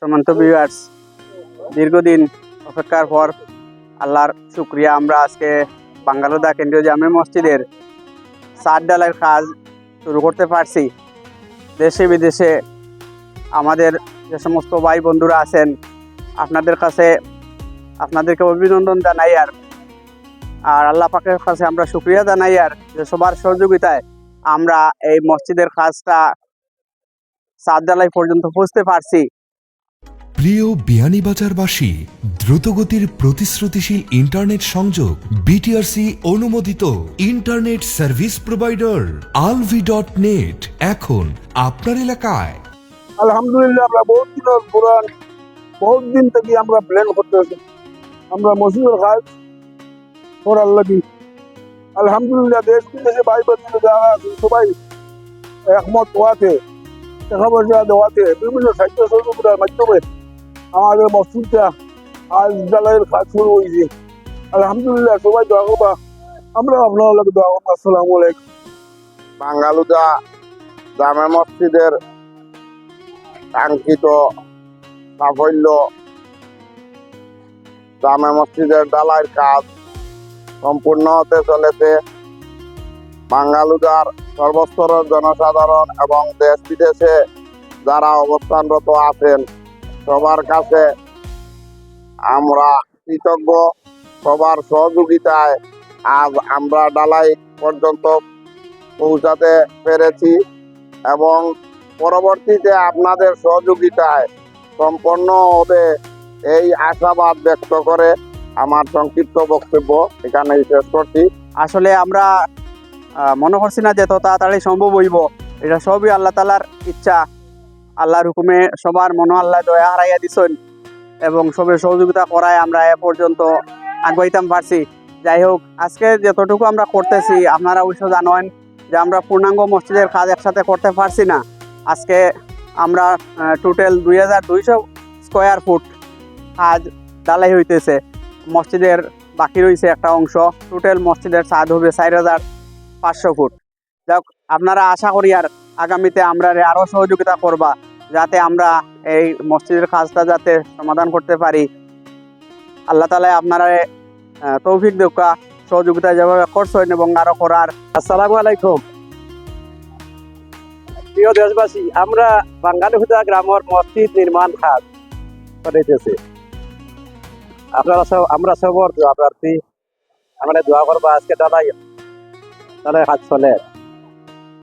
সম্মানিত ভিউয়ার্স, দীর্ঘদিন অপেক্ষার পর আল্লাহর শুকরিয়া আমরা আজকে বাঙ্গালুদা কেন্দ্রীয় জামে মসজিদের ছাদ ঢালাইয়ের কাজ শুরু করতে পারছি। দেশে বিদেশে আমাদের যে সমস্ত ভাই বন্ধুরা আছেন, আপনাদের কাছে আপনাদেরকে অভিনন্দন জানাই আর আল্লাহ পাকের কাছে আমরা শুকরিয়া জানাই যে সবার সহযোগিতায় আমরা এই মসজিদের কাজটা ছাদ ঢালাই পর্যন্ত পৌঁছতে পারছি। প্রিয় বিয়ানীবাজারবাসী, দ্রুতগতির প্রতিশ্রুতিশীল ইন্টারনেট সংযোগ, বিটিআরসি অনুমোদিত ইন্টারনেট সার্ভিস প্রোভাইডার alvi.net এখন আপনার এলাকায়। আলহামদুলিল্লাহ, আমরা বহুত দিন থেকে আমরা প্ল্যান করতেছি আমরা মসজিদের কাজ করার লাগি। আলহামদুলিল্লাহ, দেশ বিদেশে ভাই বন্ধু যারা আছে সবাই একমত হওয়াতে, টাকা পয়সা দেওয়াতে, বিভিন্ন সাহিত্য সহযোগিতার মাধ্যমে আমাদের মসজিদটা আজ ঢালাইয়ের কাজ শুরু হয়েছে। আলহামদুলিল্লাহ, সবাই দোয়া করবা, আমরা আপনার লাগে দোয়া করবো। আসসালামু আলাইকুম। বাঙ্গালুদা জামে মসজিদের কাঙ্ক্ষিত সাফল্য, জামে মসজিদের ঢালাইয়ের কাজ সম্পূর্ণ হতে চলেছে। বাঙ্গালুদার সর্বস্তরের জনসাধারণ এবং দেশ বিদেশে যারা অবস্থানরত আছেন সবার কাছে আমরা কৃতজ্ঞ। সবার সহযোগিতায় আজ আমরা ঢালাই পর্যন্ত পৌঁছাতে পেরেছি এবং পরবর্তীতে আপনাদের সহযোগিতায় সম্পন্ন হবে এই আশাবাদ ব্যক্ত করে আমার সংক্ষিপ্ত বক্তব্য এখানে শেষ করছি। আসলে আমরা মনে করছি না যে তত তাড়াতাড়ি সম্ভব হইব, এটা সবই আল্লাহ তাআলার ইচ্ছা। আল্লাহর হুকুমে সবার মনো আল্লাহ দয়া হারাইয়া দিছেন এবং সবের সহযোগিতা করায় আমরা এ পর্যন্ত আগাইতাম পারছি। যাই হোক, আজকে যতটুকু আমরা করতেছি আপনারা অবশ্য জানেন যে আমরা পূর্ণাঙ্গ মসজিদের কাজ একসাথে করতে পারছি না। আজকে আমরা টোটাল 2200 স্কোয়ার ফুট কাজ ঢালাই হইতেছে। মসজিদের বাকি রয়েছে একটা অংশ। টোটাল মসজিদের ছাদ হবে 4500 ফুট। যাক, আপনারা আশা করি আর আগামীতে আমরা আরও সহযোগিতা করবা যাতে আমরা এই মসজিদের কাজটা যাতে সমাধান করতে পারি। আল্লাহ তাআলা আপনারা তৌফিক দেখা সহযোগিতা যেভাবে করছেন এবং আরো করার। আসসালামু আলাইকুম প্রিয় দেশবাসী, আমরা বাঙ্গালুদা গ্রামের মসজিদ নির্মাণ কাজ করিতেছি। আপনারা সব আমরা সবর দোয়া প্রার্থী, আমরা দোয়া করবো আজকে ঢালাই কাজ চলে।